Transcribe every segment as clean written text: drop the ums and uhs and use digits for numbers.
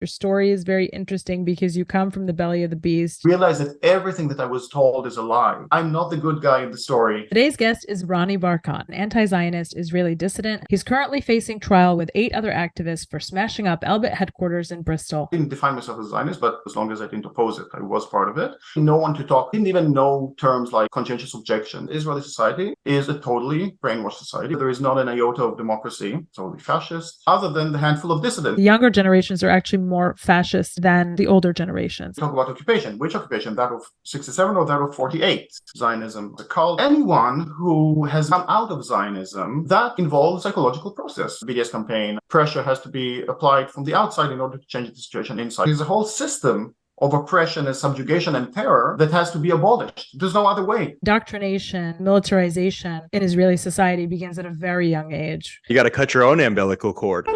Your story is very interesting because you come from the belly of the beast. Realize that everything that I was told is a lie. I'm not the good guy in the story. Today's guest is Ronnie Barkan, an anti-Zionist Israeli dissident. He's currently facing trial with 8 other activists for smashing up Elbit headquarters in Bristol. I didn't define myself as a Zionist, but as long as I didn't oppose it, I was part of it. No one to talk, didn't even know terms like conscientious objection. Israeli society is a totally brainwashed society. There is not an iota of democracy, totally fascist, other than the handful of dissidents. The younger generations are actually more fascist than the older generations. Talk about occupation. Which occupation? That of 67 or that of 48? Zionism, the cult. Anyone who has come out of Zionism, that involves psychological process. BDS campaign, pressure has to be applied from the outside in order to change the situation inside. There's a whole system of oppression and subjugation and terror that has to be abolished. There's no other way. Indoctrination, militarization in Israeli society begins at a very young age. You got to cut your own umbilical cord.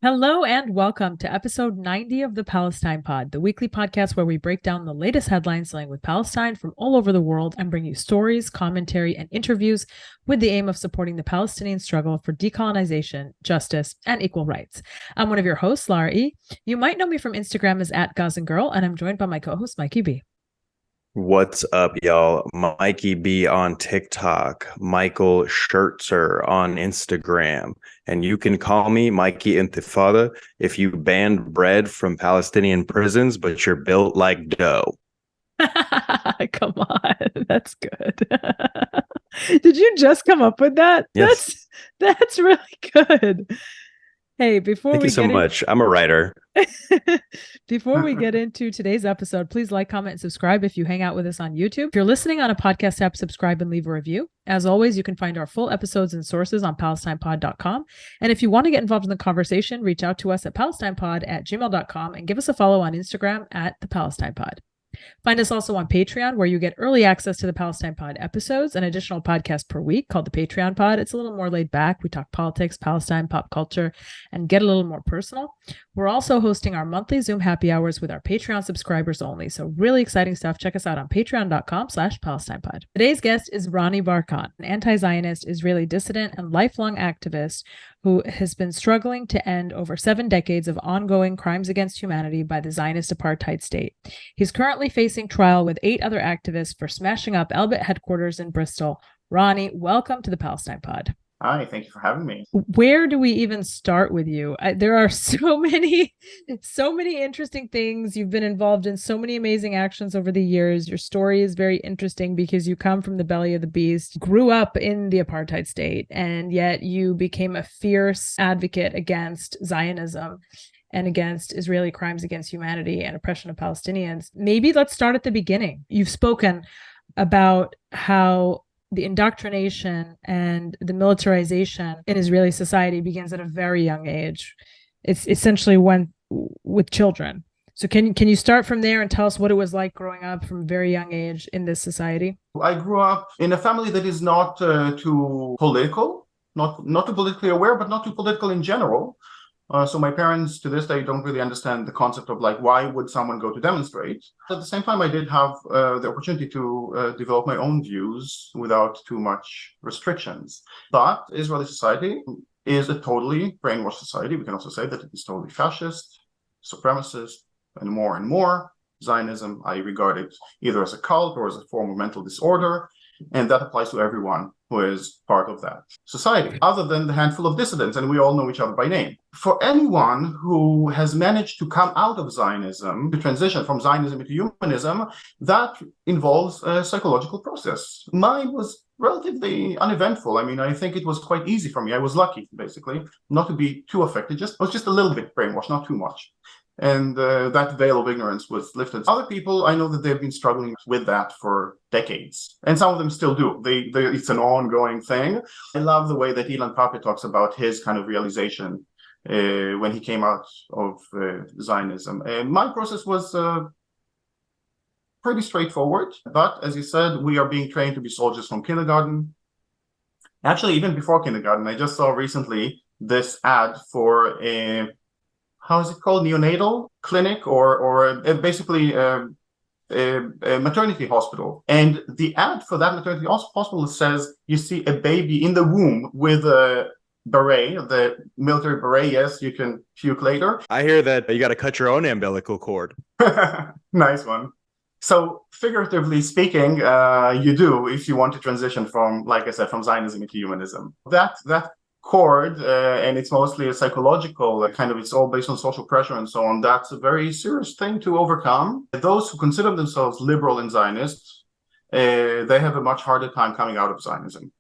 Hello and welcome to episode 90 of the Palestine Pod, the weekly podcast where we break down the latest headlines dealing with Palestine from all over the world and bring you stories, commentary, and interviews with the aim of supporting the Palestinian struggle for decolonization, justice, and equal rights. I'm one of your hosts, Lara. You might know me from Instagram as @GazanGirl, and I'm joined by my co-host, Mikey B. What's up, y'all? Mikey B on TikTok, Michael Schertzer on Instagram, and you can call me Mikey Intifada if you banned bread from Palestinian prisons, but you're built like dough. Come on, that's good. Did you just come up with that? Yes. That's really good. Hey, Thank you so much. I'm a writer. Before we get into today's episode, please like, comment, and subscribe if you hang out with us on YouTube. If you're listening on a podcast app, subscribe and leave a review. As always, you can find our full episodes and sources on PalestinePod.com. And if you want to get involved in the conversation, reach out to us at PalestinePod@gmail.com and give us a follow on Instagram @ThePalestinePod. Find us also on Patreon, where you get early access to the Palestine Pod episodes, an additional podcast per week called the Patreon Pod. It's a little more laid back. We talk politics, Palestine, pop culture, and get a little more personal. We're also hosting our monthly Zoom happy hours with our Patreon subscribers only. So really exciting stuff. Check us out on patreon.com/PalestinePod. Today's guest is Ronnie Barkan, an anti-Zionist Israeli dissident and lifelong activist who has been struggling to end over 7 decades of ongoing crimes against humanity by the Zionist apartheid state. He's currently facing trial with 8 other activists for smashing up Elbit headquarters in Bristol. Ronnie, welcome to the Palestine Pod. Hi, thank you for having me. Where do we even start with you? There are so many interesting things. You've been involved in so many amazing actions over the years. Your story is very interesting because you come from the belly of the beast, grew up in the apartheid state, and yet you became a fierce advocate against Zionism and against Israeli crimes against humanity and oppression of Palestinians. Maybe let's start at the beginning. You've spoken about how the indoctrination and the militarization in Israeli society begins at a very young age. It's essentially with children. So can you start from there and tell us what it was like growing up from a very young age in this society? I grew up in a family that is not too political, not too politically aware, but not too political in general. So my parents, to this day, don't really understand the concept of why would someone go to demonstrate. At the same time, I did have the opportunity to develop my own views without too much restrictions. But Israeli society is a totally brainwashed society. We can also say that it is totally fascist, supremacist, and more. Zionism, I regard it either as a cult or as a form of mental disorder. And that applies to everyone who is part of that society, other than the handful of dissidents, and we all know each other by name. For anyone who has managed to come out of Zionism, to transition from Zionism into humanism, that involves a psychological process. Mine was relatively uneventful. I mean, I think it was quite easy for me. I was lucky, basically, not to be too affected. I was just a little bit brainwashed, not too much. And that veil of ignorance was lifted. Other people, I know that they've been struggling with that for decades, and some of them still do. It's an ongoing thing. I love the way that Ilan Pappé talks about his kind of realization when he came out of Zionism. My process was pretty straightforward, but as you said, we are being trained to be soldiers from kindergarten. Actually, even before kindergarten, I just saw recently this ad for a how is it called? Neonatal clinic or basically a maternity hospital. And the ad for that maternity hospital says you see a baby in the womb with a beret, the military beret, yes, you can puke later. I hear that you got to cut your own umbilical cord. Nice one. So figuratively speaking, you do if you want to transition from, like I said, from Zionism into humanism. That cord, and it's mostly a psychological kind of, it's all based on social pressure and so on. That's a very serious thing to overcome. Those who consider themselves liberal and Zionists, they have a much harder time coming out of Zionism.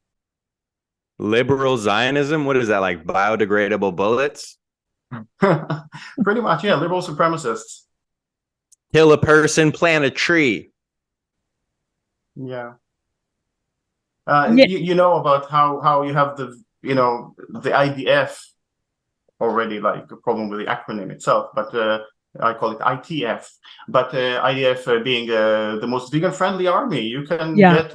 Liberal Zionism? What is that, like biodegradable bullets? Pretty much, yeah, liberal supremacists. Kill a person, plant a tree. Yeah. Yeah. You know about how you have the IDF already, like a problem with the acronym itself, but I call it ITF. But IDF being the most vegan-friendly army, you can get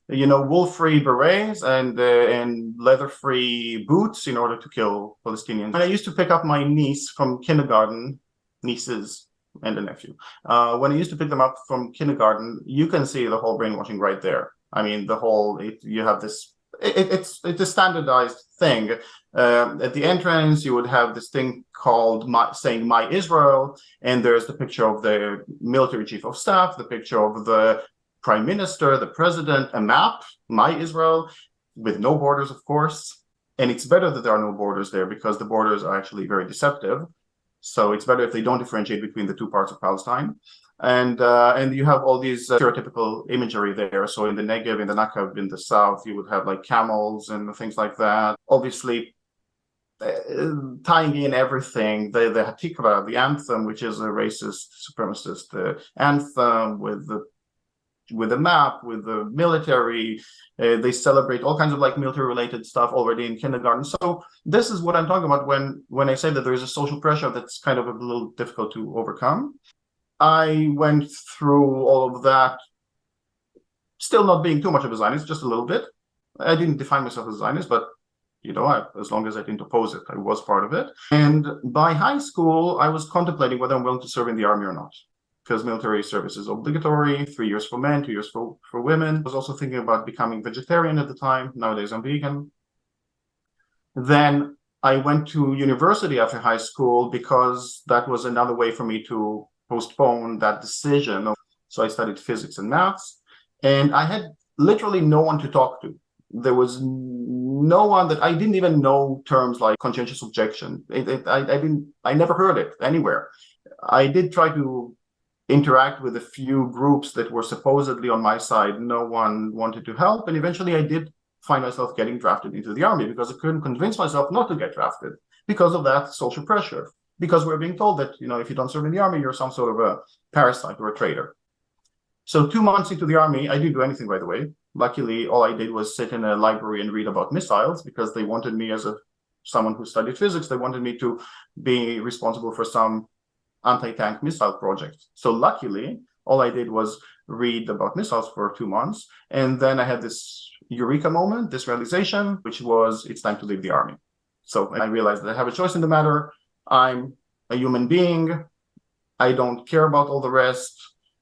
wool-free berets and leather-free boots in order to kill Palestinians. And I used to pick up my niece from kindergarten, nieces and a nephew. When I used to pick them up from kindergarten, you can see the whole brainwashing right there. I mean, you have this. It's a standardized thing. At the entrance, you would have this thing called saying "My Israel," and there's the picture of the military chief of staff, the picture of the prime minister, the president, a map, "My Israel," with no borders, of course. And it's better that there are no borders there because the borders are actually very deceptive. So it's better if they don't differentiate between the two parts of Palestine. And you have all these stereotypical imagery there. So in the Negev, in the Nakab, in the south, you would have like camels and things like that. Obviously, tying in everything, the Hatikva, the anthem, which is a racist, supremacist anthem with the map, with the military. They celebrate all kinds of like military-related stuff already in kindergarten. So this is what I'm talking about when I say that there is a social pressure that's kind of a little difficult to overcome. I went through all of that, still not being too much of a Zionist, just a little bit. I didn't define myself as a Zionist, but as long as I didn't oppose it, I was part of it. And by high school, I was contemplating whether I'm willing to serve in the army or not, because military service is obligatory, 3 years for men, 2 years for women. I was also thinking about becoming vegetarian at the time. Nowadays, I'm vegan. Then I went to university after high school because that was another way for me to postpone that decision. So I studied physics and maths, and I had literally no one to talk to. There was no one that I didn't even know terms like conscientious objection. I never heard it anywhere. I did try to interact with a few groups that were supposedly on my side. No one wanted to help, and eventually I did find myself getting drafted into the army because I couldn't convince myself not to get drafted because of that social pressure. Because we're being told that, if you don't serve in the army, you're some sort of a parasite or a traitor. So 2 months into the army, I didn't do anything, by the way. Luckily, all I did was sit in a library and read about missiles because they wanted me as someone who studied physics. They wanted me to be responsible for some anti-tank missile project. So luckily, all I did was read about missiles for 2 months. And then I had this eureka moment, this realization, which was it's time to leave the army. So I realized that I have a choice in the matter. I'm a human being. I don't care about all the rest.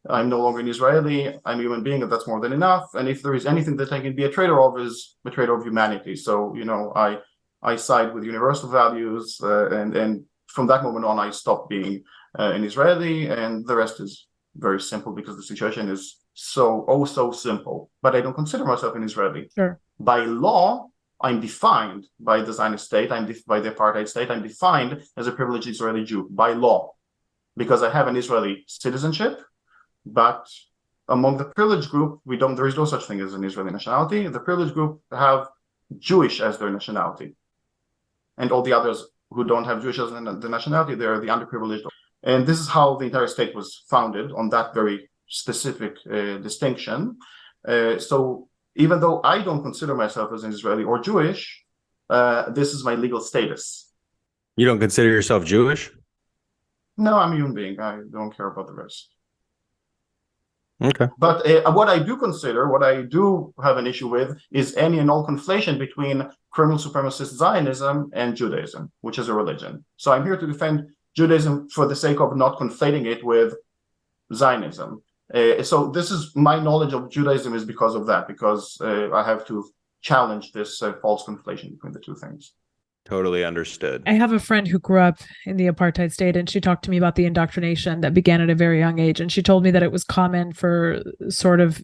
I'm no longer an Israeli. I'm a human being, and that's more than enough. And if there is anything that I can be a traitor of, is a traitor of humanity. So, I side with universal values, and from that moment on, I stopped being an Israeli, and the rest is very simple because the situation is so simple. But I don't consider myself an Israeli. Sure. By law, I'm defined by the Zionist state, by the apartheid state, I'm defined as a privileged Israeli Jew by law, because I have an Israeli citizenship, but among the privileged group, there is no such thing as an Israeli nationality. The privileged group have Jewish as their nationality. And all the others who don't have Jewish as the nationality, they're the underprivileged. And this is how the entire state was founded, on that very specific distinction. So even though I don't consider myself as an Israeli or Jewish, this is my legal status. You don't consider yourself Jewish? No, I'm a human being. I don't care about the rest. Okay. But what I do have an issue with is any and all conflation between criminal supremacist Zionism and Judaism, which is a religion. So I'm here to defend Judaism for the sake of not conflating it with Zionism. So this is my knowledge of Judaism is because of that, because I have to challenge this false conflation between the two things. Totally understood. I have a friend who grew up in the apartheid state, and she talked to me about the indoctrination that began at a very young age. And she told me that it was common for sort of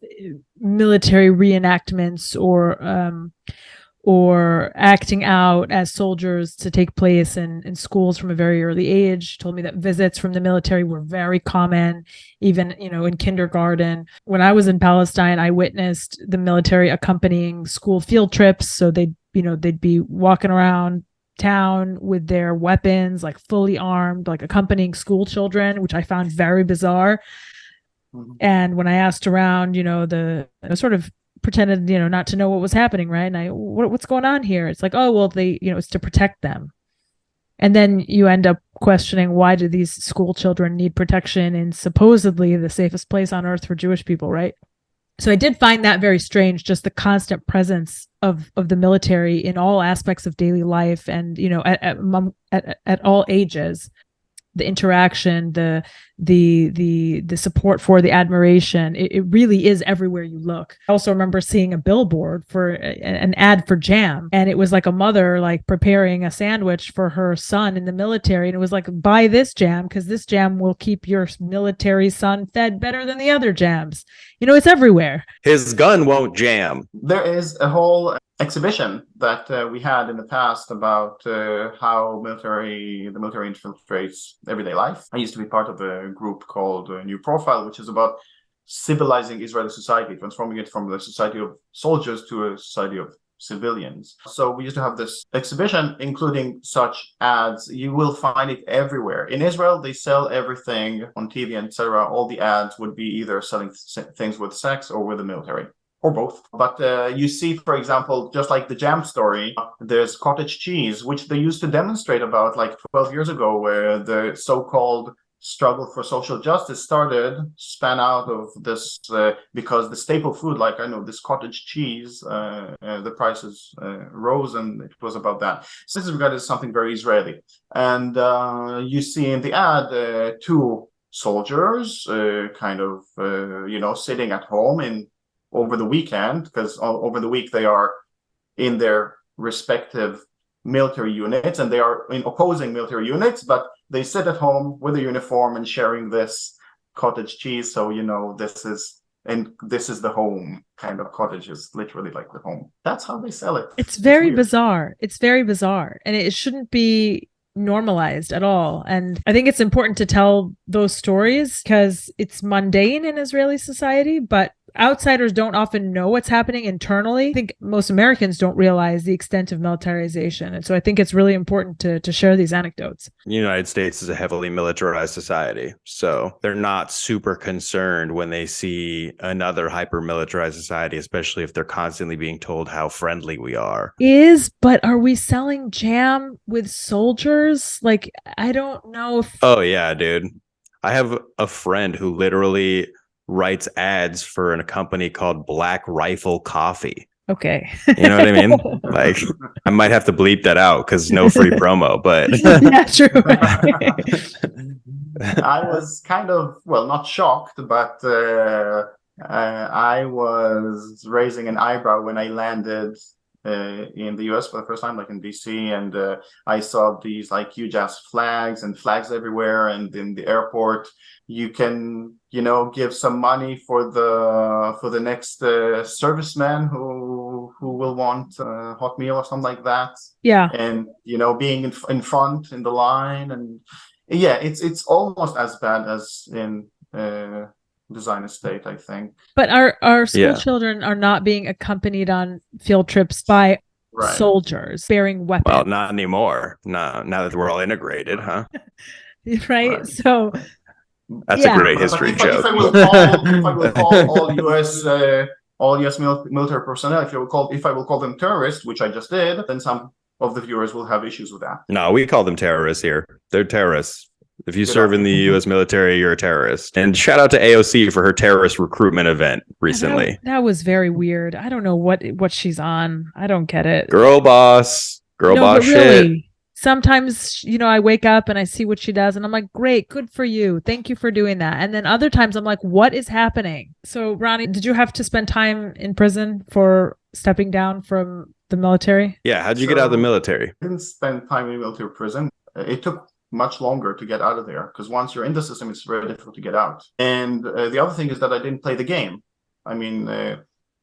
military reenactments or acting out as soldiers to take place in schools from a very early age. She told me that visits from the military were very common, even, in kindergarten. When I was in Palestine, I witnessed the military accompanying school field trips. So they'd be walking around town with their weapons, like fully armed, like accompanying school children, which I found very bizarre. Mm-hmm. And when I asked around, the sort of pretended, not to know what was happening, right? And what's going on here? It's like, oh, well, it's to protect them. And then you end up questioning, why do these school children need protection in supposedly the safest place on earth for Jewish people, right? So I did find that very strange, just the constant presence of the military in all aspects of daily life, and at all ages. The interaction, the support for, the admiration, it really is everywhere you look. I also remember seeing a billboard for an ad for jam, and it was like a mother like preparing a sandwich for her son in the military, and it was like, buy this jam because this jam will keep your military son fed better than the other jams. It's everywhere. His gun won't jam. There is a whole exhibition that we had in the past about how the military infiltrates everyday life. I used to be part of a group called New Profile, which is about civilizing Israeli society, transforming it from the society of soldiers to a society of civilians. So we used to have this exhibition, including such ads. You will find it everywhere. In Israel, they sell everything on TV, etc. All the ads would be either selling things with sex or with the military, or both. But you see, for example, just like the jam story, there's cottage cheese, which they used to demonstrate about like 12 years ago, where the so-called struggle for social justice span out of this, because the staple food, like this cottage cheese, the prices rose, and it was about that. So this is regarded as something very Israeli. And you see in the ad two soldiers sitting at home over the weekend, because over the week they are in their respective military units, and they are in opposing military units, but they sit at home with a uniform and sharing this cottage cheese. So this is the home. Kind of cottage is literally like the home. That's how they sell it. It's very bizarre. It's very bizarre, and it shouldn't be normalized at all. And I think it's important to tell those stories because it's mundane in Israeli society, but outsiders don't often know what's happening internally. I think most Americans don't realize the extent of militarization. And so I think it's really important to share these anecdotes. The United States is a heavily militarized society, so they're not super concerned when they see another hyper-militarized society, especially if they're constantly being told how friendly we are. But are we selling jam with soldiers? Like, I don't know if... Oh, yeah, dude. I have a friend who literally writes ads for a company called Black Rifle Coffee. Okay. You know what I mean? Like, I might have to bleep that out because no free promo, but yeah, true. I was kind of, not shocked, but I was raising an eyebrow when I landed in the US for the first time, like in DC, and I saw these like huge ass flags everywhere, and in the airport you can give some money for the next serviceman who will want a hot meal or something like that. Yeah. And being in front in the line, and yeah, it's almost as bad as in the Zionist state, I think. But our school children are not being accompanied on field trips by soldiers bearing weapons. Well, not anymore. No, now that we're all integrated, huh? Right. So that's a great history joke. If I will call all US military personnel, if I will call them terrorists, which I just did, then some of the viewers will have issues with that. No, we call them terrorists here. They're terrorists. If you serve in the U.S. military, you're a terrorist. And shout out to AOC for her terrorist recruitment event recently. That was very weird. I don't know what she's on. I don't get it. Girl boss shit. Really, sometimes, I wake up and I see what she does and I'm like, great, good for you. Thank you for doing that. And then other times I'm like, what is happening? So, Ronnie, did you have to spend time in prison for stepping down from the military? Yeah, how'd you get out of the military? I didn't spend time in military prison. It took much longer to get out of there because once you're in the system, it's very difficult to get out. And the other thing is that I didn't play the game. I mean,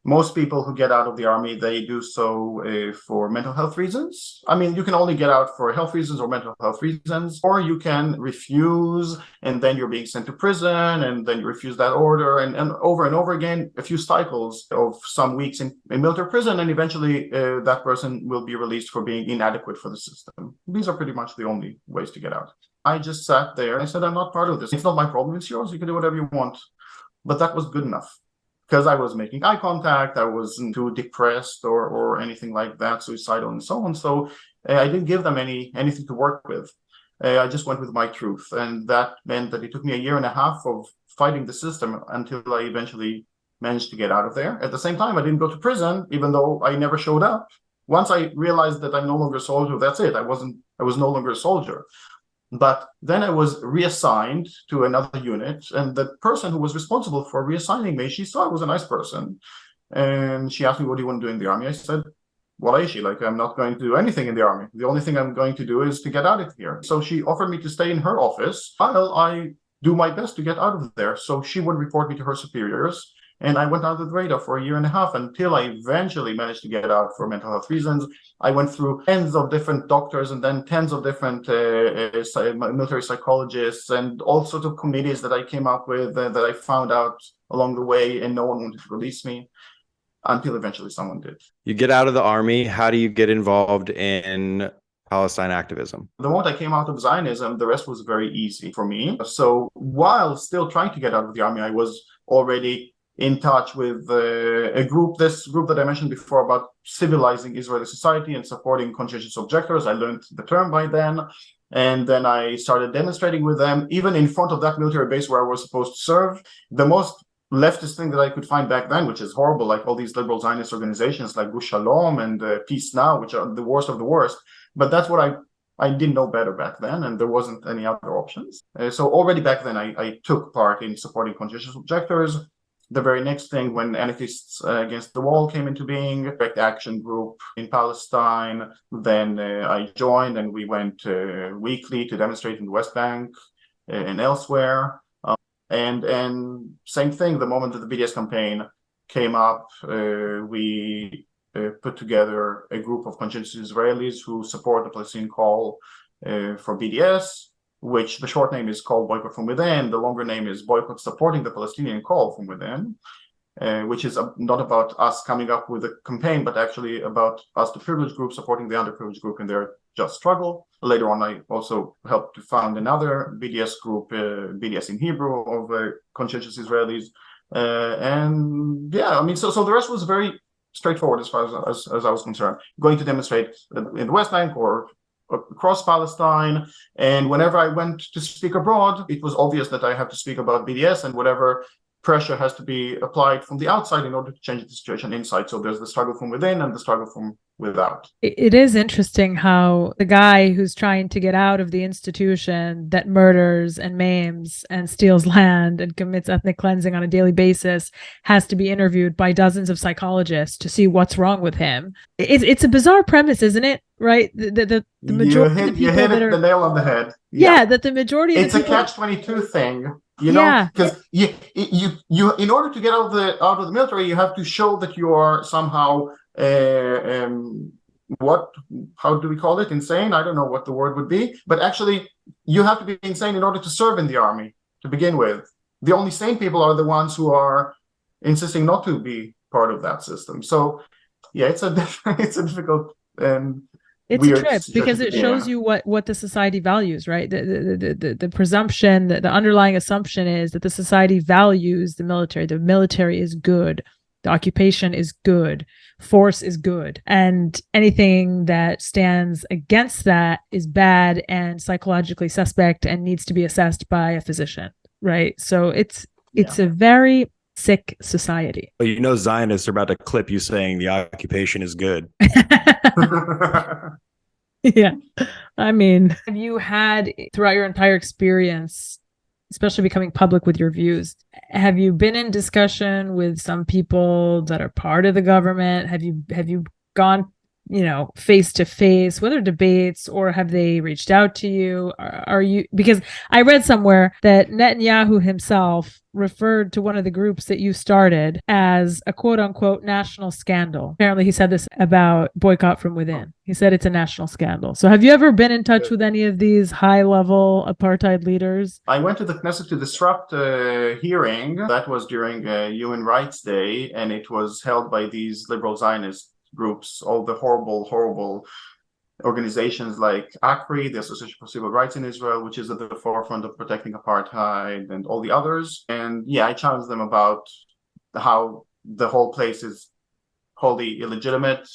most people who get out of the army, they do so for mental health reasons. I mean, you can only get out for health reasons or mental health reasons, or you can refuse, and then you're being sent to prison, and then you refuse that order, and over again, a few cycles of some weeks in military prison, and eventually that person will be released for being inadequate for the system. These are pretty much the only ways to get out. I just sat there and I said, I'm not part of this. It's not my problem, it's yours. You can do whatever you want. But that was good enough. Because I was making eye contact, I wasn't too depressed or anything like that, suicidal and so on. So I didn't give them anything to work with. I just went with my truth. And that meant that it took me a year and a half of fighting the system until I eventually managed to get out of there. At the same time, I didn't go to prison, even though I never showed up. Once I realized that I'm no longer a soldier, that's it. I was no longer a soldier. But then I was reassigned to another unit, and the person who was responsible for reassigning me, she saw I was a nice person, and she asked me, what do you want to do in the army? I said, what is she? Like, I'm not going to do anything in the army. The only thing I'm going to do is to get out of here. So she offered me to stay in her office while I do my best to get out of there. So she would report me to her superiors. And I went under the radar for a year and a half until I eventually managed to get out for mental health reasons. I went through tens of different doctors and then tens of different military psychologists and all sorts of committees that I came up with that I found out along the way, and no one wanted to release me until eventually someone did. You get out of the army. How do you get involved in Palestine activism? The moment I came out of Zionism, the rest was very easy for me. So while still trying to get out of the army, I was already in touch with this group that I mentioned before about civilizing Israeli society and supporting conscientious objectors. I learned the term by then. And then I started demonstrating with them, even in front of that military base where I was supposed to serve. The most leftist thing that I could find back then, which is horrible, like all these liberal Zionist organizations like Gush Shalom and Peace Now, which are the worst of the worst. But that's what I didn't know better back then, and there wasn't any other options. So already back then, I took part in supporting conscientious objectors. The very next thing, when Anarchists Against the Wall came into being, direct action group in Palestine, then I joined and we went weekly to demonstrate in the West Bank and elsewhere. And same thing, the moment that the BDS campaign came up, we put together a group of conscientious Israelis who support the Palestinian call for BDS, which the short name is called Boycott from Within. The longer name is Boycott Supporting the Palestinian Call from Within, which is not about us coming up with a campaign, but actually about us, the privileged group, supporting the underprivileged group in their just struggle. Later on, I also helped to found another BDS group, BDS in Hebrew, of conscientious Israelis. And yeah, I mean, so the rest was very straightforward as far as I was concerned. Going to demonstrate in the West Bank or across Palestine, and whenever I went to speak abroad, it was obvious that I have to speak about BDS, and whatever pressure has to be applied from the outside in order to change the situation inside. So there's the struggle from within and the struggle from without. It is interesting how the guy who's trying to get out of the institution that murders and maims and steals land and commits ethnic cleansing on a daily basis has to be interviewed by dozens of psychologists to see what's wrong with him. It's a bizarre premise, isn't it? Right? The majority of the people that are the nail on the head. Yeah, that the majority of it's the people... a catch-22 thing. You know, because you in order to get out of the military, you have to show that you are somehow how do we call it? Insane? I don't know what the word would be, but actually you have to be insane in order to serve in the army to begin with. The only sane people are the ones who are insisting not to be part of that system. So yeah, it's a difficult it's a trip because it shows you what the society values, right? The presumption, the underlying assumption is that the society values the military. The military is good. The occupation is good. Force is good. And anything that stands against that is bad and psychologically suspect and needs to be assessed by a physician, right? So it's a very sick society. Well, you know, Zionists are about to clip you saying the occupation is good. Yeah. I mean, have you had throughout your entire experience, especially becoming public with your views, have you been in discussion with some people that are part of the government? Have you gone face to face, whether debates or have they reached out to you? Are you, because I read somewhere that Netanyahu himself referred to one of the groups that you started as a quote unquote national scandal. Apparently he said this about Boycott from Within. He said it's a national scandal. So have you ever been in touch with any of these high level apartheid leaders? I went to the Knesset to disrupt a hearing that was during Human Rights Day, and it was held by these liberal Zionist groups, all the horrible organizations like ACRI, the Association for Civil Rights in Israel, which is at the forefront of protecting apartheid, and all the others. And yeah, I challenged them about how the whole place is wholly illegitimate,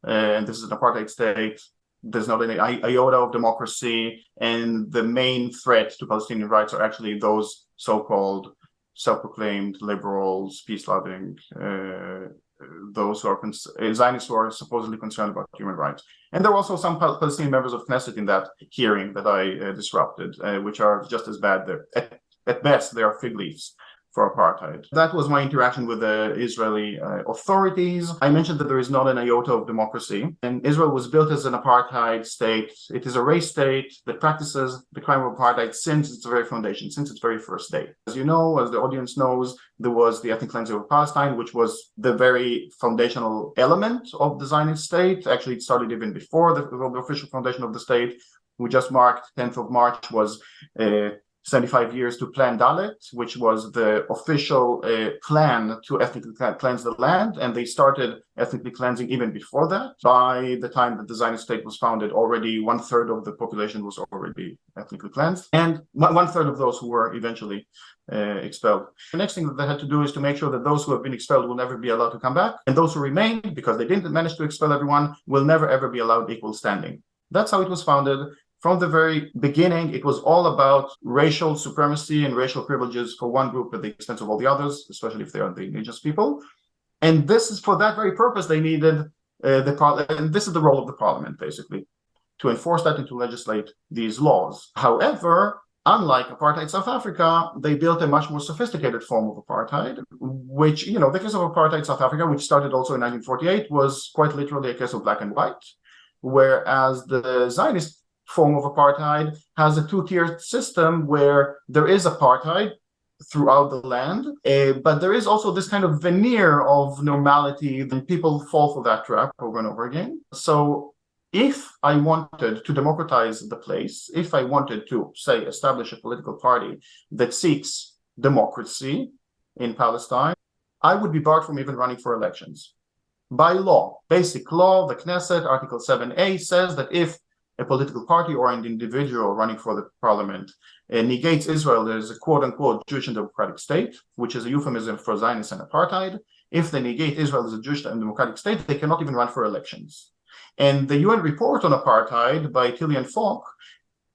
and this is an apartheid state. There's not any iota of democracy, and the main threat to Palestinian rights are actually those so-called self-proclaimed liberals, peace-loving, those who are Zionists who are supposedly concerned about human rights. And there were also some Palestinian members of Knesset in that hearing that I disrupted, which are just as bad. At best, they are fig leaves for apartheid. That was my interaction with the Israeli authorities. I mentioned that there is not an iota of democracy, and Israel was built as an apartheid state. It is a race state that practices the crime of apartheid since its very foundation, since its very first day. As you know, as the audience knows, there was the ethnic cleansing of Palestine, which was the very foundational element of the Zionist state. Actually, it started even before the official foundation of the state. We just marked 10th of March was 75 years to Plan Dalet, which was the official plan to ethnically cleanse the land. And they started ethnically cleansing even before that. By the time that the Zionist state was founded, already 1/3 of the population was already ethnically cleansed. And 1/3 of those who were eventually expelled. The next thing that they had to do is to make sure that those who have been expelled will never be allowed to come back. And those who remain, because they didn't manage to expel everyone, will never ever be allowed equal standing. That's how it was founded. From the very beginning, it was all about racial supremacy and racial privileges for one group at the expense of all the others, especially if they are the indigenous people. And this is for that very purpose they needed the parliament, and this is the role of the parliament, basically, to enforce that and to legislate these laws. However, unlike apartheid South Africa, they built a much more sophisticated form of apartheid, which, the case of apartheid South Africa, which started also in 1948, was quite literally a case of black and white, whereas the Zionist form of apartheid has a two-tiered system where there is apartheid throughout the land, but there is also this kind of veneer of normality, and people fall for that trap over and over again. So if I wanted to democratize the place, if I wanted to, say, establish a political party that seeks democracy in Palestine, I would be barred from even running for elections. By law, basic law, the Knesset, Article 7a, says that if a political party or an individual running for the parliament negates Israel as a quote-unquote Jewish and democratic state, which is a euphemism for Zionism and apartheid. If they negate Israel as a Jewish and democratic state, they cannot even run for elections. And the UN report on apartheid by Tilly and Falk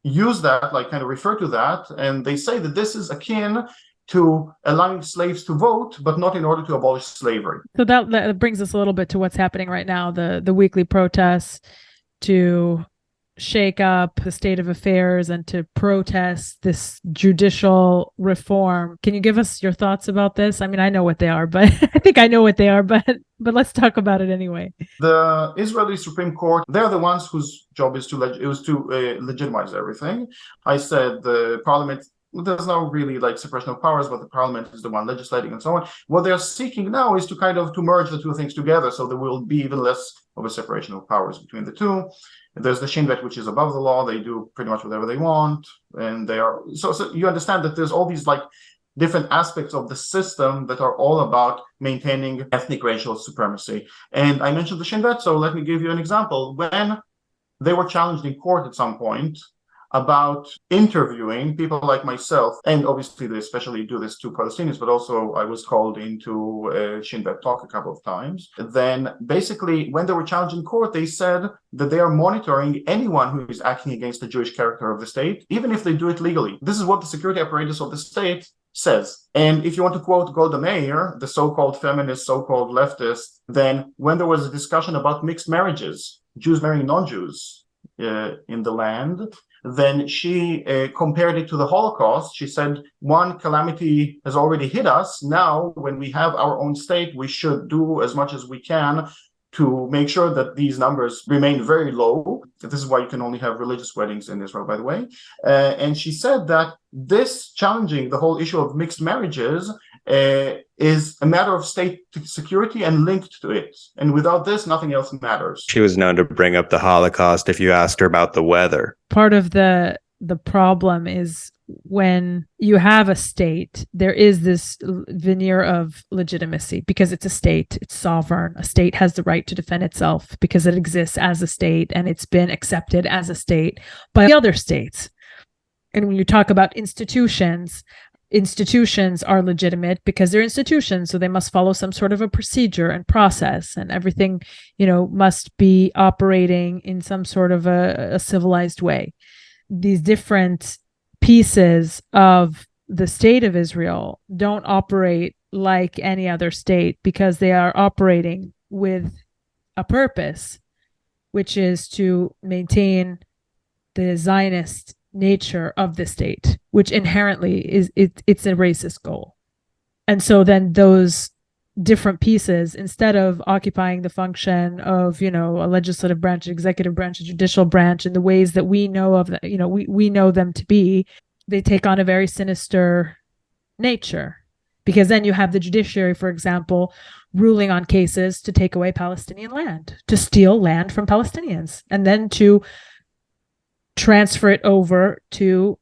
use that, kind of refer to that, and they say that this is akin to allowing slaves to vote, but not in order to abolish slavery. So that brings us a little bit to what's happening right now, the weekly protests to shake up the state of affairs and to protest this judicial reform. Can you give us your thoughts about this? I mean, I know what they are, but I think I know what they are, but let's talk about it anyway. The Israeli Supreme Court, they're the ones whose job is to legitimize everything. I said the parliament, there's no really separation of powers, but the parliament is the one legislating and so on. What they're seeking now is to to merge the two things together, so there will be even less of a separation of powers between the two. There's the Shin Bet, which is above the law. They do pretty much whatever they want, and they are so you understand that there's all these different aspects of the system that are all about maintaining ethnic racial supremacy. And I mentioned the Shin Bet, so let me give you an example. When they were challenged in court at some point about interviewing people like myself, and obviously they especially do this to Palestinians, but also I was called into Shin Bet talk a couple of times. Then basically when they were challenged in court, they said that they are monitoring anyone who is acting against the Jewish character of the state, even if they do it legally. This is what the security apparatus of the state says. And if you want to quote Golda Meir, the so-called feminist, so-called leftist, then when there was a discussion about mixed marriages, Jews marrying non-Jews in the land, then she compared it to the Holocaust. She said, one calamity has already hit us. Now, when we have our own state, we should do as much as we can to make sure that these numbers remain very low. This is why you can only have religious weddings in Israel, by the way. And she said that this challenging the whole issue of mixed marriages is a matter of state security and linked to it. And without this, nothing else matters. She was known to bring up the Holocaust if you asked her about the weather. Part of the problem is when you have a state, there is this veneer of legitimacy because it's a state, it's sovereign. A state has the right to defend itself because it exists as a state and it's been accepted as a state by other states. And when you talk about institutions are legitimate because they're institutions, so they must follow some sort of a procedure and process, and everything, must be operating in some sort of a civilized way. These different pieces of the state of Israel don't operate like any other state because they are operating with a purpose, which is to maintain the Zionist nature of the state, which inherently it's a racist goal. And so then those different pieces, instead of occupying the function of, a legislative branch, executive branch, a judicial branch in the ways that we know of, we know them to be, they take on a very sinister nature. Because then you have the judiciary, for example, ruling on cases to take away Palestinian land, to steal land from Palestinians, and then to transfer it over to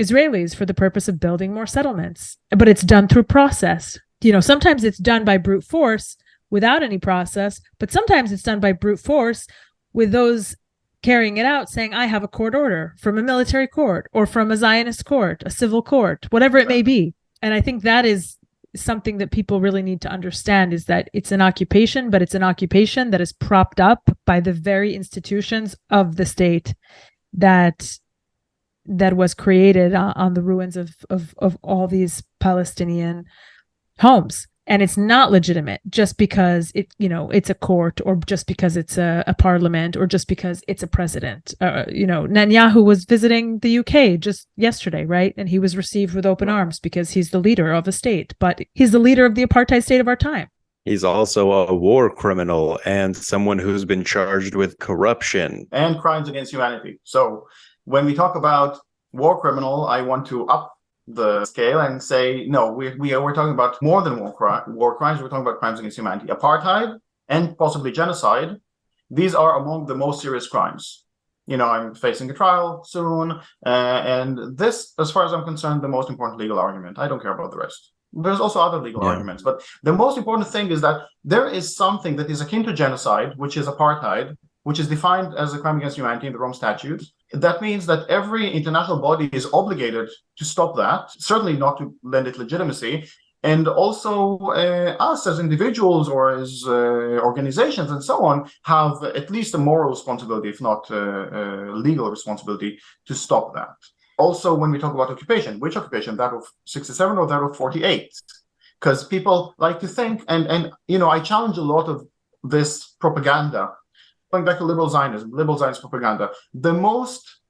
Israelis for the purpose of building more settlements. But it's done through process. Sometimes it's done by brute force without any process, but sometimes it's done by brute force with those carrying it out saying, I have a court order from a military court or from a Zionist court, a civil court, whatever it may be. And I think that is something that people really need to understand, is that it's an occupation, but it's an occupation that is propped up by the very institutions of the state that was created on the ruins of all these Palestinian homes. And it's not legitimate just because it's a court, or just because it's a parliament, or just because it's a president. Netanyahu was visiting the UK just yesterday, right? And he was received with open arms because he's the leader of a state, but he's the leader of the apartheid state of our time. He's also a war criminal and someone who's been charged with corruption and crimes against humanity. So when we talk about war criminal, I want to up the scale and say, no, we're talking about more than war crimes. We're talking about crimes against humanity. Apartheid and possibly genocide, these are among the most serious crimes. I'm facing a trial soon, and this, as far as I'm concerned, the most important legal argument. I don't care about the rest. There's also other legal arguments, but the most important thing is that there is something that is akin to genocide, which is apartheid, which is defined as a crime against humanity in the Rome Statutes. That means that every international body is obligated to stop that, certainly not to lend it legitimacy. And also us as individuals or as organizations and so on have at least a moral responsibility, if not legal responsibility, to stop that. Also, when we talk about occupation, which occupation, that of 67 or that of 48? Because people like to think, and I challenge a lot of this propaganda. Going back to liberal Zionist propaganda, the most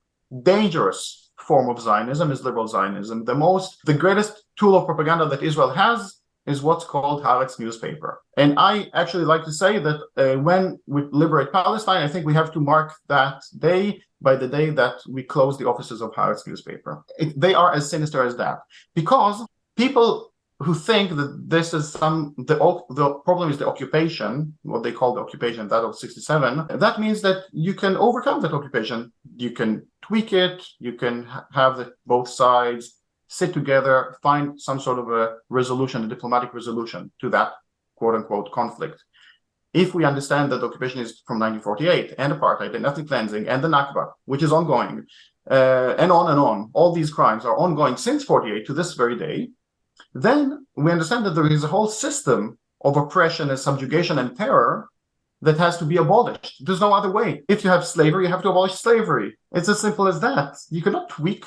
dangerous form of Zionism is liberal Zionism. The greatest tool of propaganda that Israel has is what's called Haaretz newspaper. And I actually like to say that when we liberate Palestine, I think we have to mark that day by the day that we close the offices of Haaretz newspaper. They are as sinister as that, because people who think that this is the problem is the occupation, what they call the occupation, that of 67, that means that you can overcome that occupation. You can tweak it, you can have both sides sit together, find some sort of a resolution, a diplomatic resolution to that quote-unquote conflict. If we understand that the occupation is from 1948, and apartheid, and ethnic cleansing, and the Nakba, which is ongoing, and on, all these crimes are ongoing since 48 to this very day, then we understand that there is a whole system of oppression and subjugation and terror that has to be abolished. There's no other way. If you have slavery, you have to abolish slavery. It's as simple as that. You cannot tweak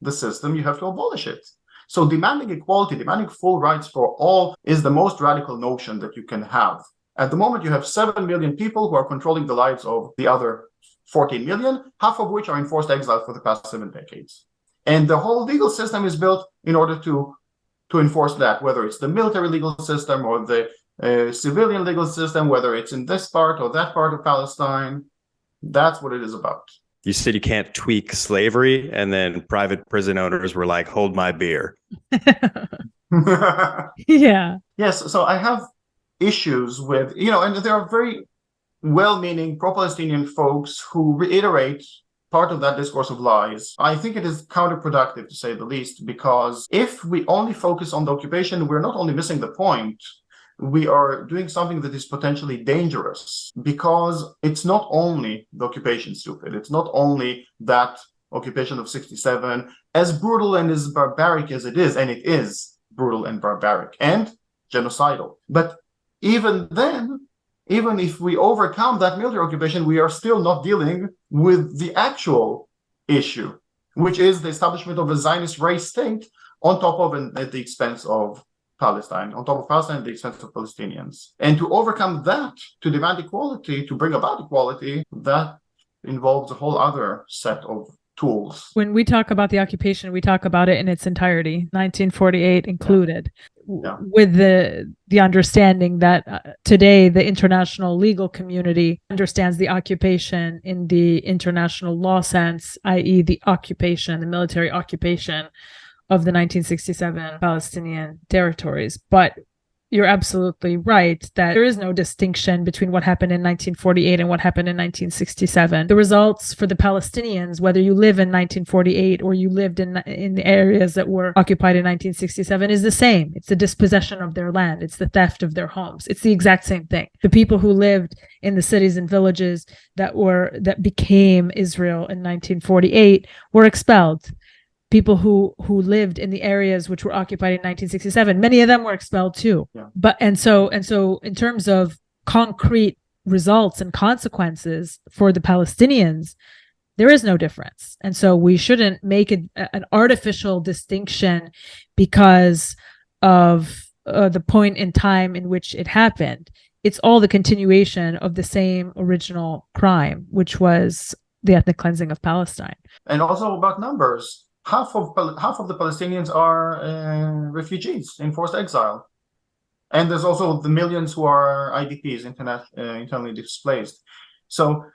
the system, you have to abolish it. So demanding equality, demanding full rights for all is the most radical notion that you can have. At the moment, you have 7 million people who are controlling the lives of the other 14 million, half of which are in forced exile for the past 7 decades. And the whole legal system is built in order to enforce that, whether it's the military legal system or the civilian legal system, whether it's in this part or that part of Palestine. That's what it is about. You said you can't tweak slavery, and then private prison owners were like, hold my beer. Yeah. Yes, so I have issues with, and there are very well-meaning pro-Palestinian folks who reiterate part of that discourse of lies. I think it is counterproductive, to say the least, because if we only focus on the occupation, we're not only missing the point, we are doing something that is potentially dangerous, because it's not only the occupation, stupid. It's not only that occupation of 67, as brutal and as barbaric as it is, and it is brutal and barbaric and genocidal. But even then, even if we overcome that military occupation, we are still not dealing with the actual issue, which is the establishment of a Zionist race state on top of and at the expense of Palestine, on top of Palestine at the expense of Palestinians. And to overcome that, to demand equality, to bring about equality, that involves a whole other set of tools. When we talk about the occupation, we talk about it in its entirety, 1948 included, with the understanding that today the international legal community understands the occupation in the international law sense, i.e. the occupation, the military occupation of the 1967 Palestinian territories. But you're absolutely right that there is no distinction between what happened in 1948 and what happened in 1967. The results for the Palestinians, whether you live in 1948 or you lived in the areas that were occupied in 1967, is the same. It's the dispossession of their land. It's the theft of their homes. It's the exact same thing. The people who lived in the cities and villages that became Israel in 1948 were expelled. People who lived in the areas which were occupied in 1967, many of them were expelled too. Yeah. But and so in terms of concrete results and consequences for the Palestinians, there is no difference. And so we shouldn't make an artificial distinction because of the point in time in which it happened. It's all the continuation of the same original crime, which was the ethnic cleansing of Palestine. And also about numbers. Half of the Palestinians are refugees in forced exile, and there's also the millions who are IDPs, internally displaced. So,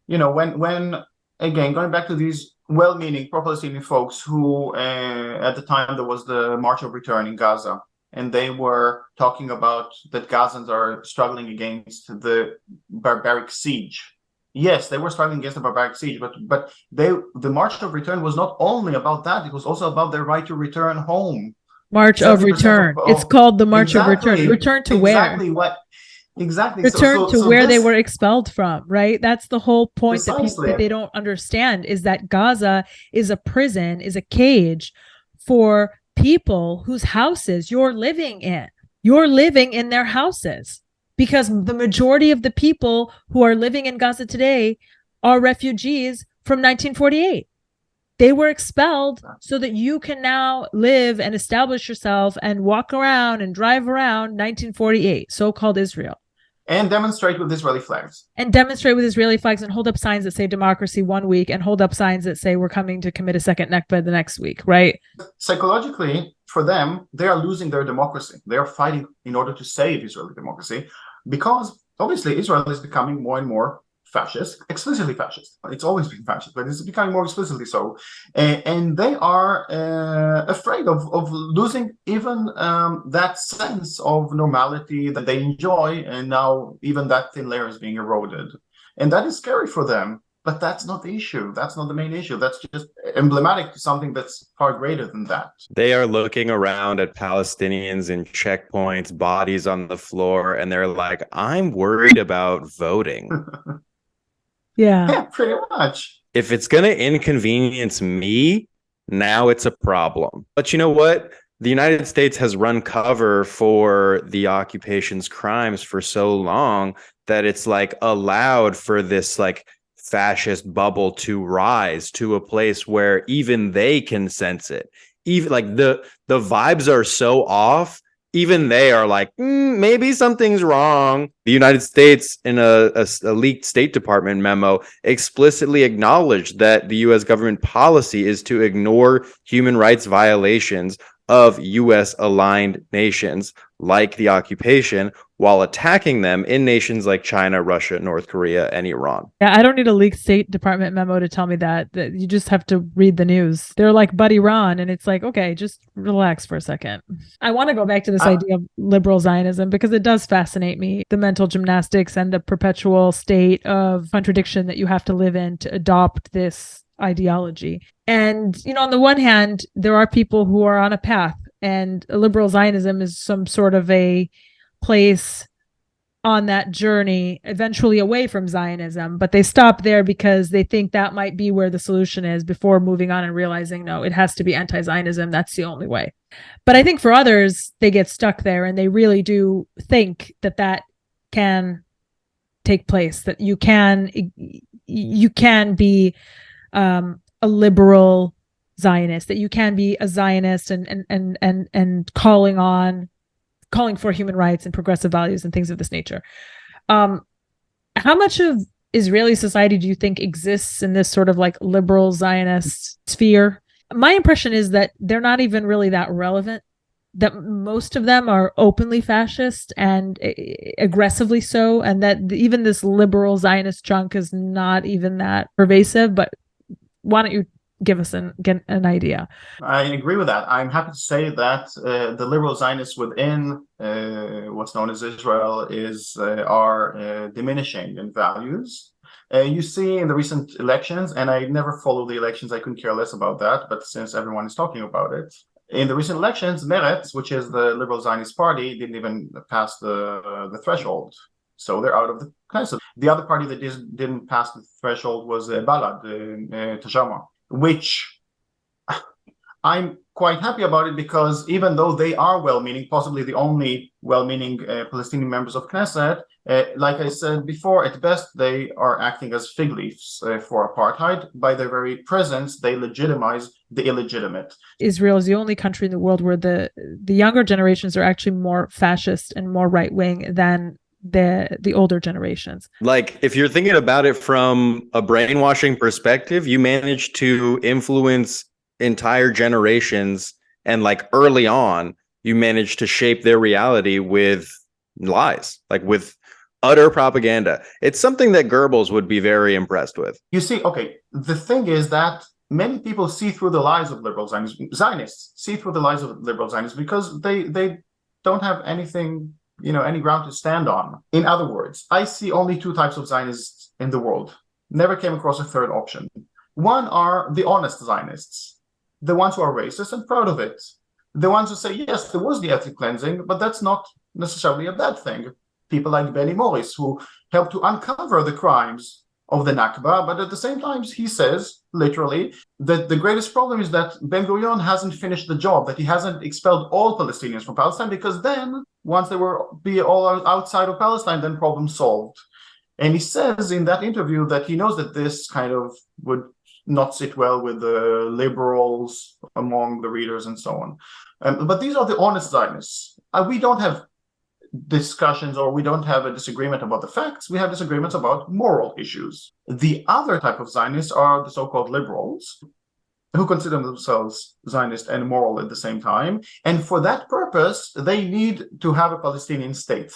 when again going back to these well-meaning pro-Palestinian folks who, at the time there was the March of Return in Gaza, and they were talking about that Gazans are struggling against the barbaric siege. Yes, they were struggling against the barbaric siege, but the March of Return was not only about that, it was also about their right to return home. March of Return. It's called the March of Return. Return to exactly where? Exactly. Return to where they were expelled from, right? That's the whole point that they don't understand, is that Gaza is a prison, is a cage for people whose houses you're living in. You're living in their houses. Because the majority of the people who are living in Gaza today are refugees from 1948. They were expelled so that you can now live and establish yourself and walk around and drive around 1948, so-called Israel. And demonstrate with Israeli flags. And hold up signs that say democracy one week and hold up signs that say we're coming to commit a second Nakba the next week, right? Psychologically, for them, they are losing their democracy. They are fighting in order to save Israeli democracy. Because obviously Israel is becoming more and more fascist, explicitly fascist. It's always been fascist, but it's becoming more explicitly so. And they are afraid of losing even that sense of normality that they enjoy. And now even that thin layer is being eroded. And that is scary for them. But that's not the issue. That's not the main issue. That's just emblematic to something that's far greater than that. They are looking around at Palestinians in checkpoints, bodies on the floor, and they're like, I'm worried about voting. Yeah, pretty much. If it's going to inconvenience me, now it's a problem. But you know what? The United States has run cover for the occupation's crimes for so long that it's like allowed for this like fascist bubble to rise to a place where even they can sense it. Even like the vibes are so off, even they are like, maybe something's wrong. The United States, in a leaked State Department memo, explicitly acknowledged that the U.S. government policy is to ignore human rights violations of US aligned nations like the occupation while attacking them in nations like China, Russia, North Korea, and Iran. Yeah, I don't need a leaked State Department memo to tell me that you just have to read the news. They're like Buddy Ron, and it's like, okay, just relax for a second. I want to go back to this idea of liberal Zionism because it does fascinate me, the mental gymnastics and the perpetual state of contradiction that you have to live in to adopt this ideology. And, on the one hand, there are people who are on a path, and liberal Zionism is some sort of a place on that journey, eventually away from Zionism, but they stop there because they think that might be where the solution is before moving on and realizing, no, it has to be anti-Zionism. That's the only way. But I think for others, they get stuck there and they really do think that can take place, that you can be a liberal Zionist, that you can be a Zionist and calling for human rights and progressive values and things of this nature. How much of Israeli society do you think exists in this sort of like liberal Zionist sphere? My impression is that they're not even really that relevant, that most of them are openly fascist and aggressively so, and that even this liberal Zionist chunk is not even that pervasive. But why don't you give us an idea? I agree with that. I'm happy to say that the liberal Zionists within what's known as Israel are diminishing in values. You see in the recent elections, and I never follow the elections, I couldn't care less about that, but since everyone is talking about it, in the recent elections, Meretz, which is the liberal Zionist party, didn't even pass the threshold. So they're out of the Knesset. The other party that didn't pass the threshold was Balad, Tajama, which I'm quite happy about it because even though they are well-meaning, possibly the only well-meaning Palestinian members of Knesset, like I said before, at best they are acting as fig leaves for apartheid. By their very presence, they legitimize the illegitimate. Israel is the only country in the world where the younger generations are actually more fascist and more right-wing than the older generations. Like, if you're thinking about it from a brainwashing perspective, you manage to influence entire generations, and like early on you manage to shape their reality with lies, like with utter propaganda. It's something that Goebbels would be very impressed with. You see, okay, the thing is that many people see through the lies of liberal Zionists see through the lies of liberal Zionists because they don't have anything, any ground to stand on. In other words, I see only two types of Zionists in the world. Never came across a third option. One are the honest Zionists, the ones who are racist and proud of it. The ones who say, yes, there was the ethnic cleansing, but that's not necessarily a bad thing. People like Benny Morris, who helped to uncover the crimes of the Nakba, but at the same time, he says, literally, that the greatest problem is that Ben-Gurion hasn't finished the job, that he hasn't expelled all Palestinians from Palestine, because then, once they be all outside of Palestine, then problem solved. And he says in that interview that he knows that this kind of would not sit well with the liberals among the readers and so on. But these are the honest Zionists. We don't have discussions, or we don't have a disagreement about the facts. We have disagreements about moral issues. The other type of Zionists are the so-called liberals, who consider themselves Zionist and moral at the same time. And for that purpose, they need to have a Palestinian state.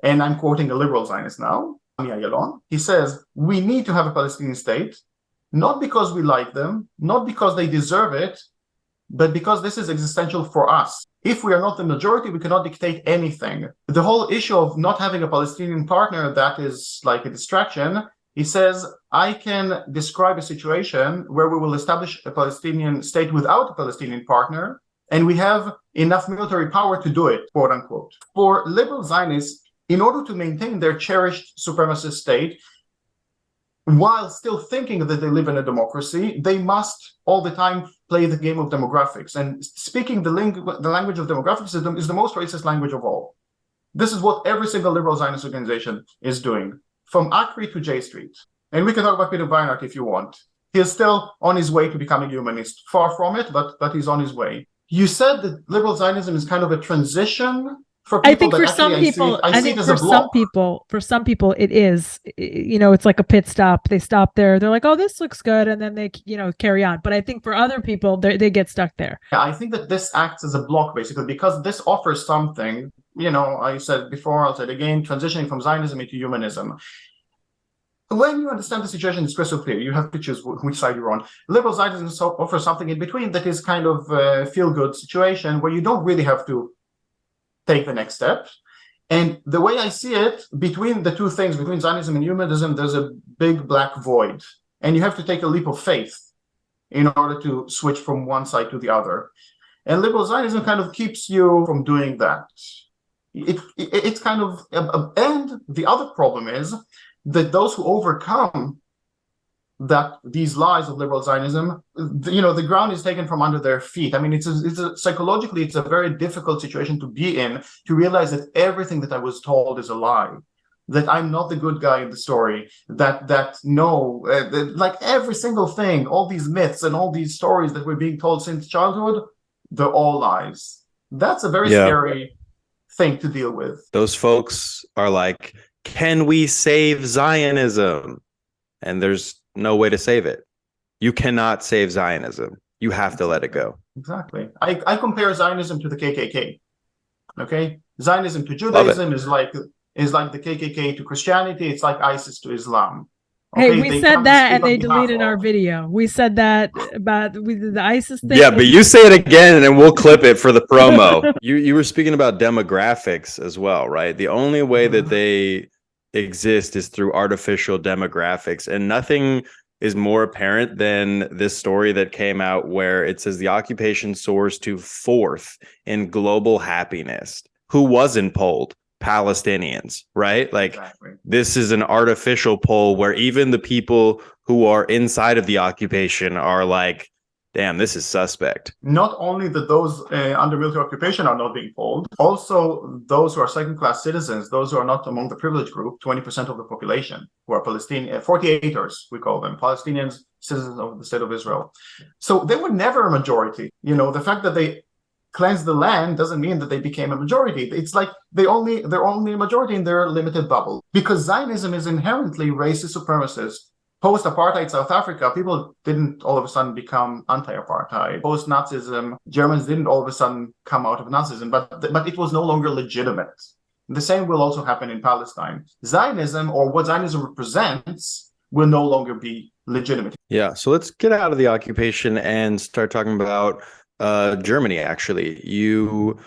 And I'm quoting a liberal Zionist now, he says, we need to have a Palestinian state, not because we like them, not because they deserve it, but because this is existential for us. If we are not the majority, we cannot dictate anything. The whole issue of not having a Palestinian partner, that is like a distraction. He says, I can describe a situation where we will establish a Palestinian state without a Palestinian partner, and we have enough military power to do it, quote unquote. For liberal Zionists, in order to maintain their cherished supremacist state, while still thinking that they live in a democracy, they must all the time play the game of demographics. And speaking the language of demographics is the most racist language of all. This is what every single liberal Zionist organization is doing, from Akri to J Street. And we can talk about Peter Beinart if you want. He is still on his way to becoming a humanist. Far from it, but he's on his way. You said that liberal Zionism is kind of a transition For I people think that for actually some people, I I see it think as a block. for some people, it is, it's like a pit stop. They stop there. They're like, oh, this looks good. And then they, carry on. But I think for other people, they get stuck there. Yeah, I think that this acts as a block basically because this offers something. I said before, I'll say it again, transitioning from Zionism into humanism. When you understand the situation, it's crystal clear. You have to choose which side you're on. Liberal Zionism offers something in between that is kind of a feel-good situation where you don't really have to take the next step. And the way I see it, between the two things, between Zionism and humanism, there's a big black void. And you have to take a leap of faith in order to switch from one side to the other. And liberal Zionism kind of keeps you from doing that. It's kind of, and the other problem is that those who overcome these lies of liberal Zionism, the ground is taken from under their feet. I mean, psychologically, it's a very difficult situation to be in, to realize that everything that I was told is a lie, that I'm not the good guy in the story, like every single thing, all these myths and all these stories that we're being told since childhood, they're all lies. That's a very scary thing to deal with. Those folks are like, can we save Zionism? And there's no way to save it. You cannot save Zionism. You have to let it go. Exactly. I compare Zionism to the KKK. Okay? Zionism to Judaism is like the KKK to Christianity. It's like ISIS to Islam. Okay, hey, we said that and they deleted our video. We said that about the ISIS thing. Yeah, but you say it again and we'll clip it for the promo. You were speaking about demographics as well, right? The only way that they exist is through artificial demographics, and nothing is more apparent than this story that came out where it says the occupation soars to 4th in global happiness. Who wasn't polled? Palestinians, right? Like, exactly. This is an artificial poll where even the people who are inside of the occupation are like, damn, this is suspect. Not only that those under military occupation are not being polled, also those who are second-class citizens, those who are not among the privileged group, 20% of the population, who are Palestinian, 48ers, we call them, Palestinians, citizens of the state of Israel. So they were never a majority. The fact that they cleansed the land doesn't mean that they became a majority. It's like they're only a majority in their limited bubble. Because Zionism is inherently racist supremacist. Post-apartheid South Africa, people didn't all of a sudden become anti-apartheid. Post-Nazism, Germans didn't all of a sudden come out of Nazism, but it was no longer legitimate. The same will also happen in Palestine. Zionism, or what Zionism represents, will no longer be legitimate. Yeah, so let's get out of the occupation and start talking about Germany. Actually, you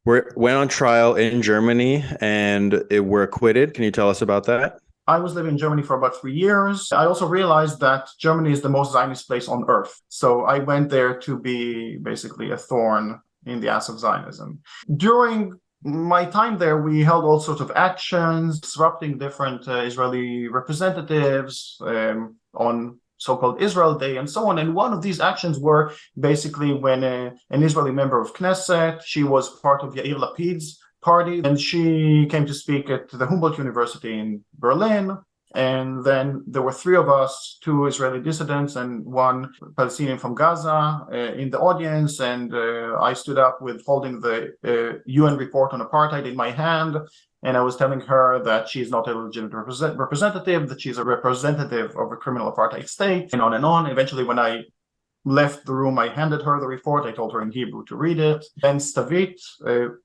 went on trial in Germany and were acquitted. Can you tell us about that? I was living in Germany for about 3 years. I also realized that Germany is the most Zionist place on earth. So I went there to be basically a thorn in the ass of Zionism. During my time there, we held all sorts of actions, disrupting different Israeli representatives on so-called Israel Day and so on. And one of these actions were basically when an Israeli member of Knesset, she was part of Yair Lapid's party, and she came to speak at the Humboldt University in Berlin. And then there were 3 of us, 2 Israeli dissidents and 1 Palestinian from Gaza in the audience. And I stood up with holding the UN report on apartheid in my hand. And I was telling her that she is not a legitimate representative, that she's a representative of a criminal apartheid state, and on and on. Eventually, when I left the room, I handed her the report. I told her in Hebrew to read it. Then Stavit,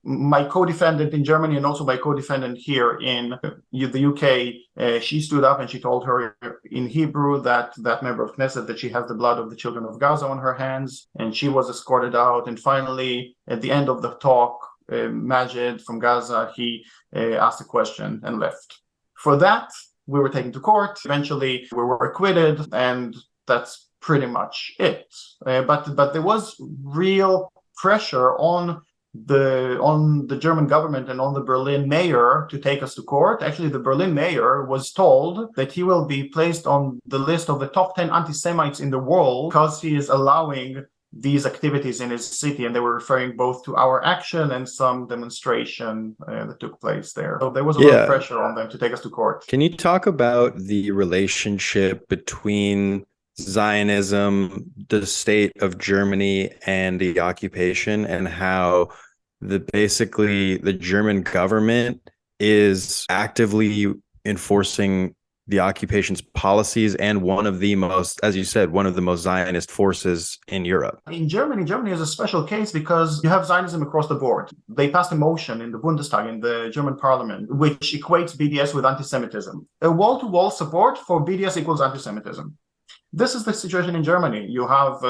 my co-defendant in Germany and also my co-defendant here in the UK, she stood up and she told her in Hebrew that member of Knesset, that she has the blood of the children of Gaza on her hands, and she was escorted out. And finally, at the end of the talk, Majid from Gaza, he asked a question and left. For that, we were taken to court. Eventually, we were acquitted, and that's pretty much it. But there was real pressure on the German government and on the Berlin mayor to take us to court. Actually, the Berlin mayor was told that he will be placed on the list of the top 10 anti-Semites in the world because he is allowing these activities in his city, and they were referring both to our action and some demonstration that took place there. So there was a lot of pressure on them to take us to court. Can you talk about the relationship between Zionism, the state of Germany, and the occupation, and how basically the German government is actively enforcing the occupation's policies and one of the most, as you said, one of the most Zionist forces in Europe. In Germany is a special case because you have Zionism across the board. They passed a motion in the Bundestag, in the German parliament, which equates BDS with anti-Semitism. A wall-to-wall support for BDS equals anti-Semitism. This is the situation in Germany. You have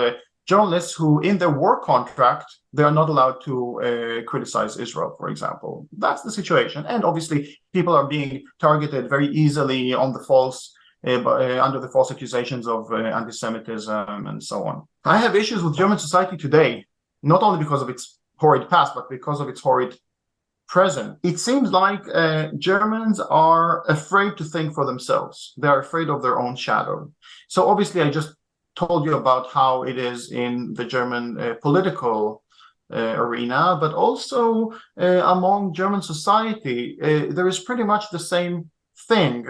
journalists who, in their work contract, they are not allowed to criticize Israel, for example. That's the situation. And obviously, people are being targeted very easily on the false, under the false accusations of anti-Semitism and so on. I have issues with German society today, not only because of its horrid past, but because of its horrid present. It seems like Germans are afraid to think for themselves. They are afraid of their own shadow. So obviously, I just told you about how it is in the German political arena, but also among German society, there is pretty much the same thing.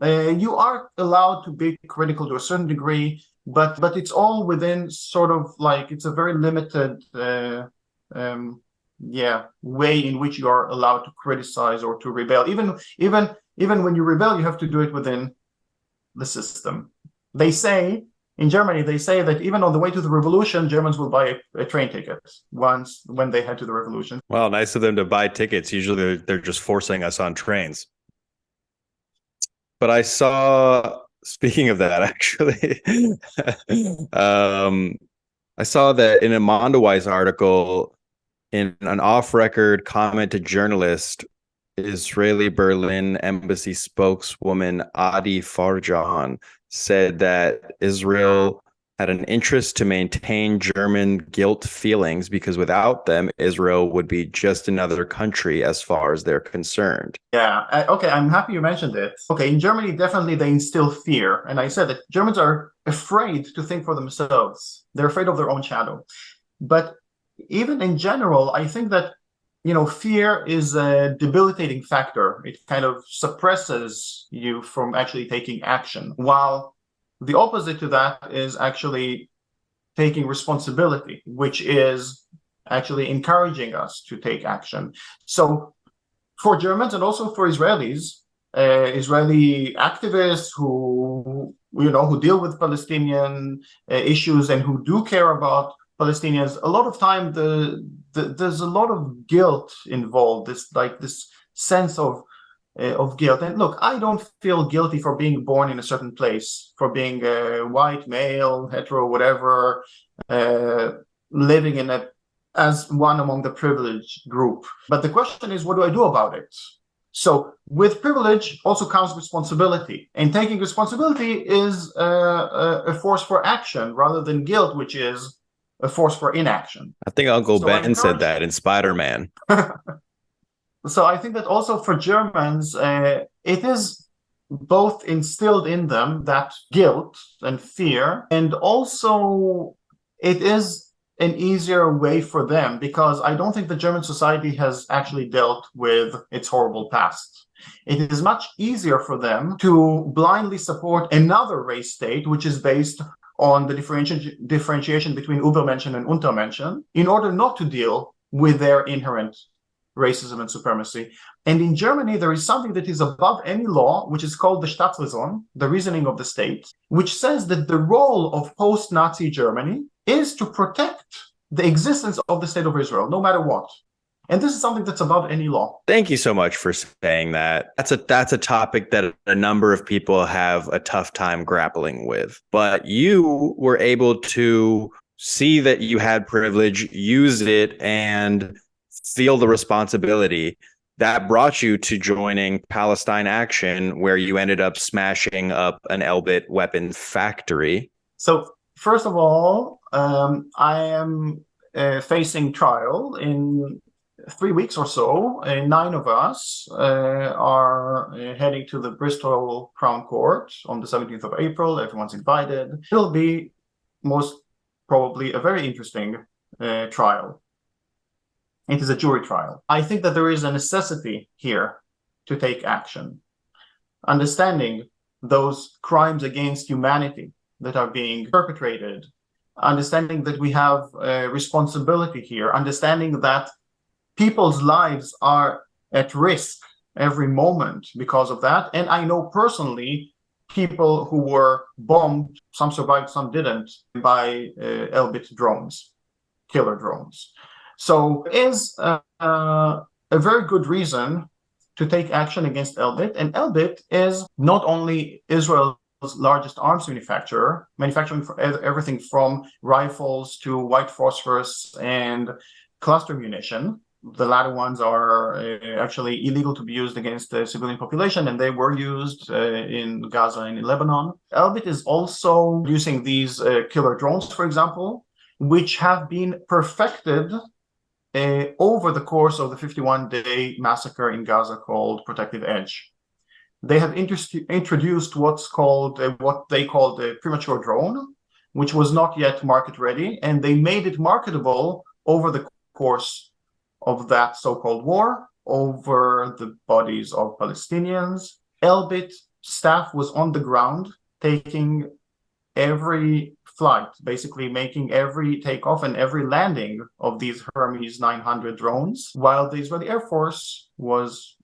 You are allowed to be critical to a certain degree, but it's all within sort of like, it's a very limited way in which you are allowed to criticize or to rebel. Even when you rebel, you have to do it within the system. They say in Germany, they say that even on the way to the revolution, Germans will buy a train ticket when they head to the revolution. Well, nice of them to buy tickets. Usually they're just forcing us on trains. But I saw, speaking of that, actually, I saw that in a Mondoweiss article, in an off-record comment to journalist, Israeli Berlin embassy spokeswoman Adi Farjan said that Israel had an interest to maintain German guilt feelings because without them, Israel would be just another country as far as they're concerned. Yeah, okay, I'm happy you mentioned it. Okay, in Germany, definitely they instill fear. And I said that Germans are afraid to think for themselves. They're afraid of their own shadow. But even in general, I think that, fear is a debilitating factor. It kind of suppresses you from actually taking action, while the opposite to that is actually taking responsibility, which is actually encouraging us to take action. So for Germans and also for Israelis, Israeli activists who deal with Palestinian issues and who do care about Palestinians, a lot of time there's a lot of guilt involved. This sense of guilt. And look, I don't feel guilty for being born in a certain place, for being a white male, hetero, whatever, living as one among the privileged group. But the question is, what do I do about it? So with privilege also comes responsibility, and taking responsibility is a force for action rather than guilt, which is a force for inaction. I think Uncle Ben said that in Spider-Man. So I think that also for Germans, it is both instilled in them, that guilt and fear, and also it is an easier way for them, because I don't think the German society has actually dealt with its horrible past. It is much easier for them to blindly support another race state, which is based on the differentiation between Übermenschen and Untermenschen, in order not to deal with their inherent racism and supremacy. And in Germany, there is something that is above any law, which is called the Staatsräson, the reasoning of the state, which says that the role of post-Nazi Germany is to protect the existence of the state of Israel, no matter what. And this is something that's above any law. Thank you so much for saying that. That's a topic that a number of people have a tough time grappling with. But you were able to see that you had privilege, use it, and feel the responsibility that brought you to joining Palestine Action, where you ended up smashing up an Elbit weapons factory. So first of all, I am facing trial in 3 weeks or so. 9 of us are heading to the Bristol Crown Court on the 17th of April. Everyone's invited. It'll be most probably a very interesting trial. It is a jury trial. I think that there is a necessity here to take action. Understanding those crimes against humanity that are being perpetrated, understanding that we have a responsibility here, understanding that people's lives are at risk every moment because of that. And I know personally people who were bombed, some survived, some didn't, by Elbit drones, killer drones. So is a very good reason to take action against Elbit. And Elbit is not only Israel's largest arms manufacturer, manufacturing for everything from rifles to white phosphorus and cluster munition. The latter ones are actually illegal to be used against the civilian population, and they were used in Gaza and in Lebanon. Elbit is also using these killer drones, for example, which have been perfected over the course of the 51-day massacre in Gaza called Protective Edge. They have introduced what they called a premature drone, which was not yet market ready, and they made it marketable over the course of that so-called war over the bodies of Palestinians. Elbit staff was on the ground taking every flight, basically making every takeoff and every landing of these Hermes 900 drones, while the Israeli Air Force was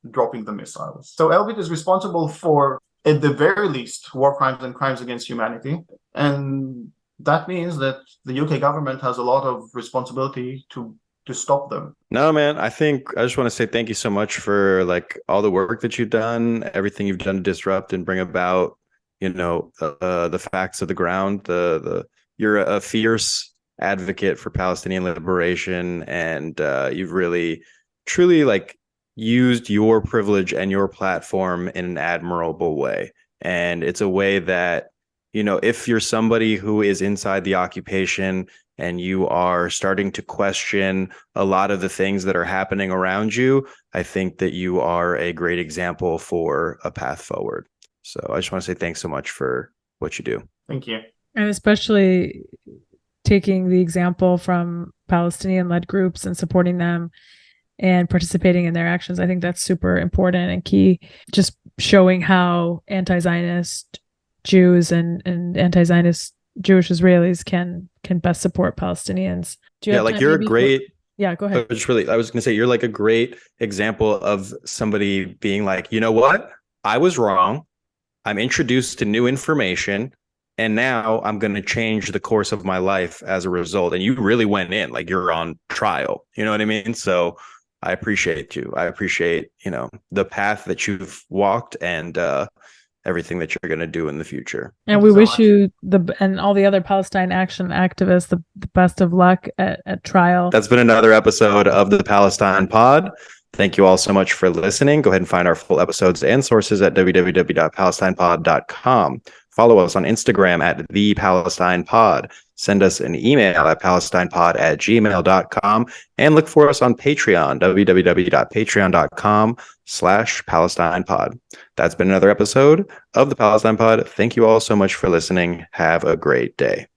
dropping the missiles. So Elbit is responsible for, at the very least, war crimes and crimes against humanity. And that means that the UK government has a lot of responsibility to stop them. No, man, I just want to say thank you so much for like all the work that you've done, everything you've done to disrupt and bring about, the facts of the ground. You're a fierce advocate for Palestinian liberation, and you've really, truly like used your privilege and your platform in an admirable way. And it's a way that, if you're somebody who is inside the occupation and you are starting to question a lot of the things that are happening around you, I think that you are a great example for a path forward. So I just want to say thanks so much for what you do. Thank you. And especially taking the example from Palestinian-led groups and supporting them and participating in their actions. I think that's super important and key. Just showing how anti-Zionist Jews and anti-Zionist Jewish Israelis can best support Palestinians. You're a great. Yeah, go ahead. I was going to say, you're like a great example of somebody being like, you know what? I was wrong. I'm introduced to new information, and now I'm going to change the course of my life as a result. And you really went in, like you're on trial. You know what I mean? So I appreciate you. I appreciate, the path that you've walked and everything that you're going to do in the future. And we wish you and all the other Palestine Action activists the best of luck at trial. That's been another episode of the Palestine Pod. Thank you all so much for listening. Go ahead and find our full episodes and sources at www.palestinepod.com. Follow us on Instagram at @thepalestinepod. Send us an email at palestinepod@gmail.com, and look for us on Patreon, www.patreon.com/PalestinePod. That's been another episode of the Palestine Pod. Thank you all so much for listening. Have a great day.